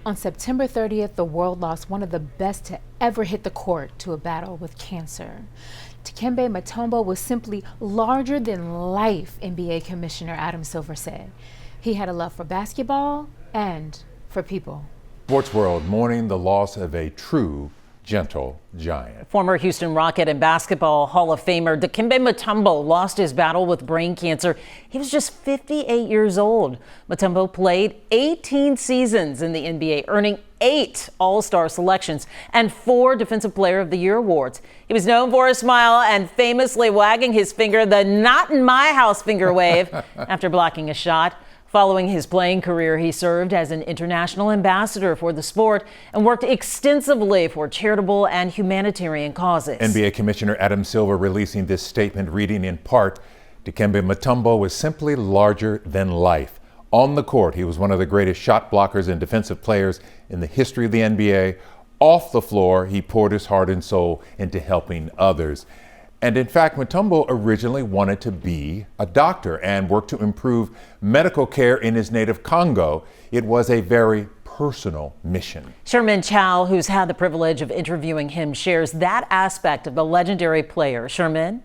On September 30th, the world lost one of the best to ever hit the court to a battle with cancer. Dikembe Mutombo was simply larger than life, NBA Commissioner Adam Silver said. He had a love for basketball and for people. Sports world mourning the loss of a true gentle giant. Former Houston Rocket and Basketball Hall of Famer Dikembe Mutombo lost his battle with brain cancer. He was just 58 years old. Mutombo played 18 seasons in the NBA, earning 8 All-Star selections and 4 Defensive Player of the Year awards. He was known for his smile and famously wagging his finger, the "not in my house" finger wave, after blocking a shot. Following his playing career, he served as an international ambassador for the sport and worked extensively for charitable and humanitarian causes. NBA Commissioner Adam Silver releasing this statement, reading in part, Dikembe Mutombo was simply larger than life. On the court, he was one of the greatest shot blockers and defensive players in the history of the NBA. Off the floor, he poured his heart and soul into helping others. And in fact, Mutombo originally wanted to be a doctor and work to improve medical care in his native Congo. It was a very personal mission. Sherman Chow, who's had the privilege of interviewing him, shares that aspect of the legendary player. Sherman?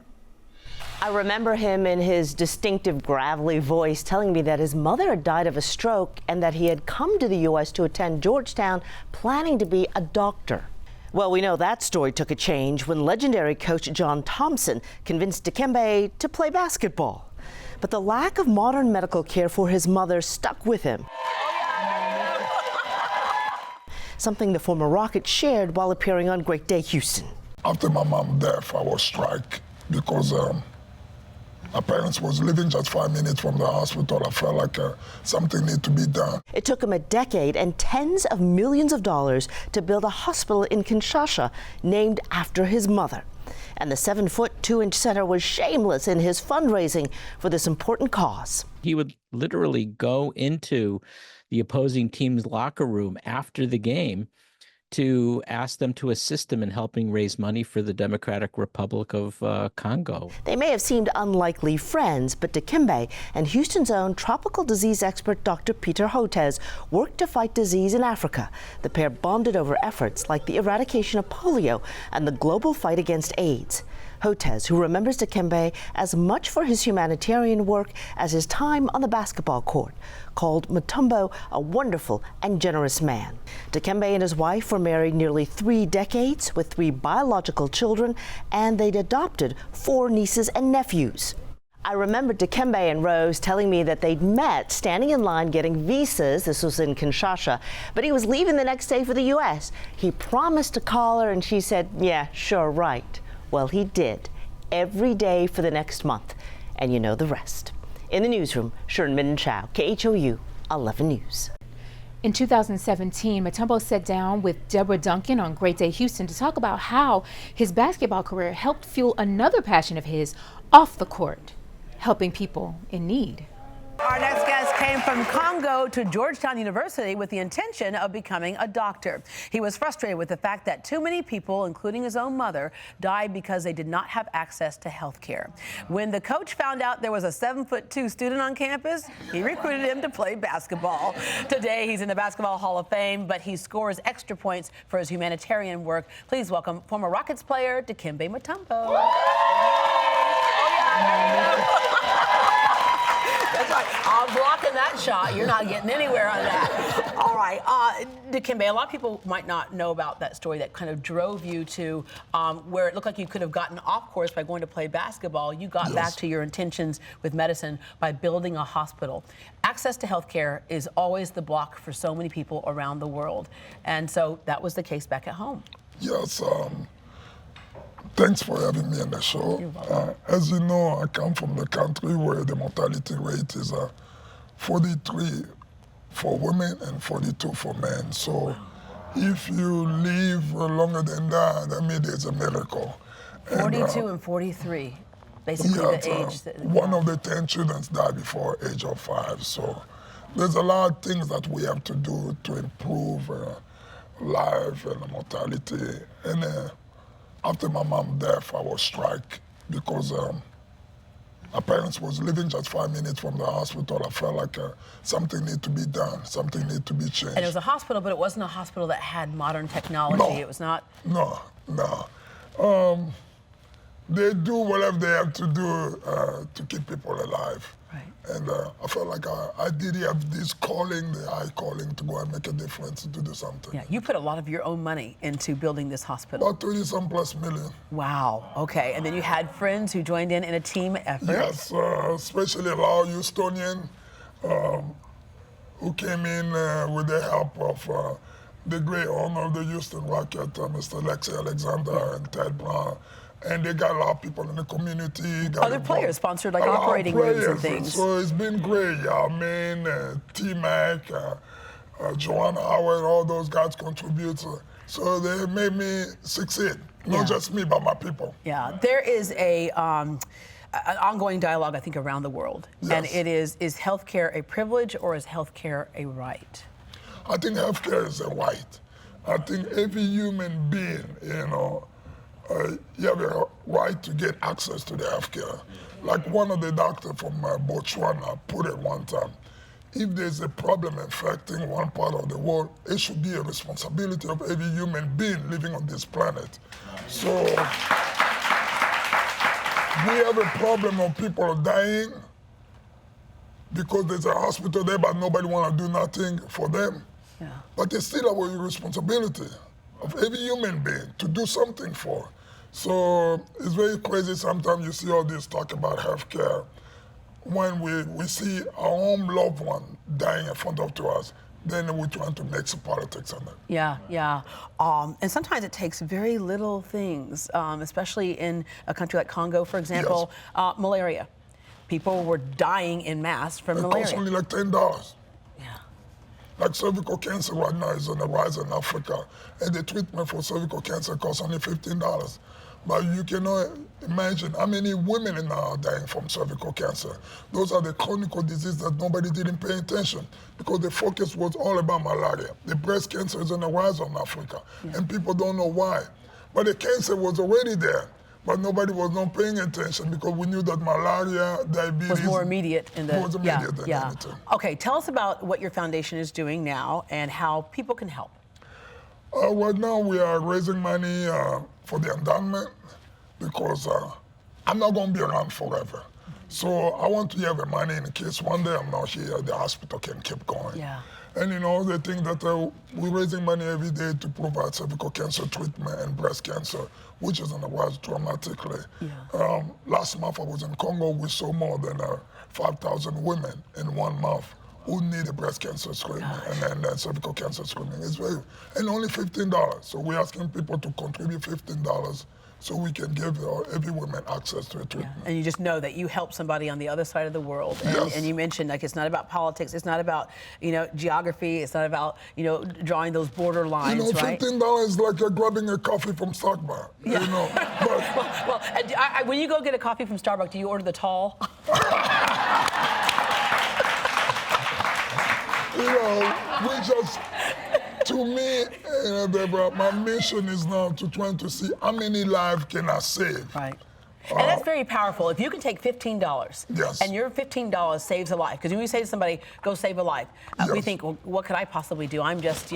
I remember him in his distinctive gravelly voice telling me that his mother had died of a stroke and that he had come to the U.S. to attend Georgetown planning to be a doctor. Well, we know that story took a change when legendary coach John Thompson convinced Dikembe to play basketball. But the lack of modern medical care for his mother stuck with him. Something the former Rocket shared while appearing on Great Day Houston. After my mom's death, I was struck because my parents was living just 5 minutes from the hospital. I felt like something needed to be done. It took him a decade and tens of millions of dollars to build a hospital in Kinshasa named after his mother. And the 7-foot 2-inch center was shameless in his fundraising for this important cause. He would literally go into the opposing team's locker room after the game to ask them to assist him in helping raise money for the Democratic Republic of Congo. They may have seemed unlikely friends, but Dikembe and Houston's own tropical disease expert Dr. Peter Hotez worked to fight disease in Africa. The pair bonded over efforts like the eradication of polio and the global fight against AIDS. Hotez, who remembers Dikembe as much for his humanitarian work as his time on the basketball court, called Mutombo a wonderful and generous man. Dikembe and his wife were married nearly 3 decades with 3 biological children, and they'd adopted 4 nieces and nephews. I remember Dikembe and Rose telling me that they'd met standing in line getting visas. This was in Kinshasa, but he was leaving the next day for the U.S. He promised to call her, and she said, "Yeah, sure, right." Well, he did, every day for the next month, and you know the rest. In the newsroom, Sherman Chow, KHOU 11 News. In 2017, Mutombo sat down with Deborah Duncan on Great Day Houston to talk about how his basketball career helped fuel another passion of his off the court, helping people in need. Our next guest came from Congo to Georgetown University with the intention of becoming a doctor. He was frustrated with the fact that too many people, including his own mother, died because they did not have access to health care. When the coach found out there was a 7'2" student on campus, he recruited him to play basketball. Today, he's in the Basketball Hall of Fame, but he scores extra points for his humanitarian work. Please welcome former Rockets player Dikembe Mutombo. That's right. I'm blocking that shot. You're not getting anywhere on that. All right. Dikembe, a lot of people might not know about that story that kind of drove you to where it looked like you could have gotten off course by going to play basketball. You got back to your intentions with medicine by building a hospital. Access to health care is always the block for so many people around the world. And so that was the case back at home. Yes. Thanks for having me on the show. As you know, I come from the country where the mortality rate is 43 for women and 42 for men. So if you live longer than that, I mean, it's a miracle. 42 and 43, basically the age. One of the 10 children died before age of 5. So there's a lot of things that we have to do to improve life and mortality. And after my mom's death, I was struck because My parents was living just 5 minutes from the hospital. I felt like something need to be done, something need to be changed. And it was a hospital, but it wasn't a hospital that had modern technology. No. It was not. No. They do whatever they have to do to keep people alive. Right. And I felt like I did have this calling, the high calling, to go and make a difference, to do something. Yeah, you put a lot of your own money into building this hospital. About 30-some plus million. Wow. Okay. And then you had friends who joined in a team effort. Yes, especially our Houstonian, who came in with the help of the great owner of the Houston Rocket, Mr. Lexi Alexander and Ted Brown. And they got a lot of people in the community. Other players sponsored like operating rooms and things. So it's been great. Yao Ming, T-Mac, Joanna Howard, all those guys contribute. So they made me succeed. Not just me, but my people. Yeah, there is an ongoing dialogue, I think, around the world. Yes. And it is healthcare a privilege or is healthcare a right? I think healthcare is a right. I think every human being, you have a right to get access to the healthcare. Like one of the doctors from Botswana put it one time, if there's a problem affecting one part of the world, it should be a responsibility of every human being living on this planet. So we have a problem of people dying because there's a hospital there, but nobody want to do nothing for them. Yeah. But it's still our responsibility of every human being to do something for. So it's very crazy sometimes you see all this talk about healthcare when we see our own loved one dying in front of to us, then we're trying to make some politics on it. Yeah. And sometimes it takes very little things, especially in a country like Congo, for example, malaria. People were dying in mass from malaria. It costs only like $10. Yeah. Like cervical cancer right now is on the rise in Africa, and the treatment for cervical cancer costs only $15. But you cannot imagine how many women now are dying from cervical cancer. Those are the chronic diseases that nobody didn't pay attention because the focus was all about malaria. The breast cancer is on the rise in Africa, and people don't know why. But the cancer was already there, but nobody was not paying attention because we knew that malaria, diabetes was more immediate than anything. Okay, tell us about what your foundation is doing now and how people can help. Right now we are raising money for the endowment because I'm not going to be around forever. So I want to have the money in case one day I'm not here, the hospital can keep going. Yeah. And they think that we're raising money every day to provide cervical cancer treatment and breast cancer, which is on the rise dramatically. Yeah. Last month I was in Congo, we saw more than 5,000 women in 1 month who need a breast cancer screening and then cervical cancer screening. It's and only $15. So we're asking people to contribute $15 so we can give every woman access to a treatment. Yeah. And you just know that you help somebody on the other side of the world. And, and you mentioned, like, it's not about politics, it's not about, geography, it's not about, drawing those border lines, right? $15 is like grabbing a coffee from Starbucks, But, when you go get a coffee from Starbucks, do you order the tall? To me, Deborah, my mission is now to try to see how many lives can I save. Right. And that's very powerful. If you can take $15 and your $15 saves a life, because when we say to somebody, go save a life, we think, well, what could I possibly do? I'm just,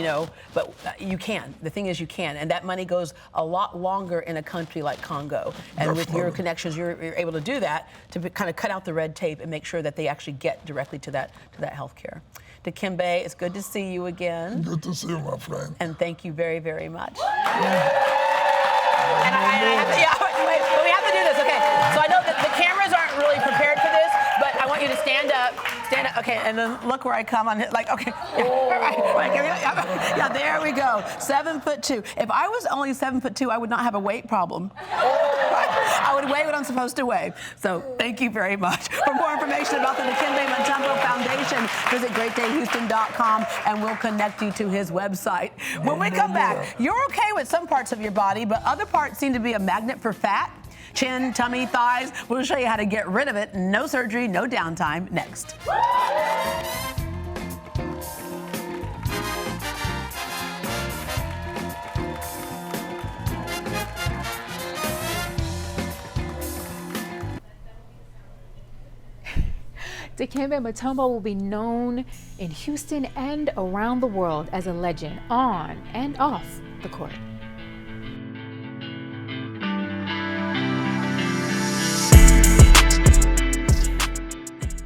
but you can. The thing is you can. And that money goes a lot longer in a country like Congo. And with your connections, you're able to do that to kind of cut out the red tape and make sure that they actually get directly to that health care. Dikembe, it's good to see you again. Good to see you, my friend. And thank you very, very much. And we have to do this. Okay, so I know that the cameras aren't really prepared for this, but I want you to stand up. Okay, and then look where I come on it. Like, okay, there we go. 7'2". If I was only 7'2", I would not have a weight problem. I would weigh what I'm supposed to weigh. So thank you very much. For more information about the Dikembe Mutombo Foundation, visit greatdayhouston.com and we'll connect you to his website. When we come back, you're okay with some parts of your body, but other parts seem to be a magnet for fat. Chin, tummy, thighs. We'll show you how to get rid of it. No surgery, no downtime. Next. Dikembe Mutombo will be known in Houston and around the world as a legend on and off the court.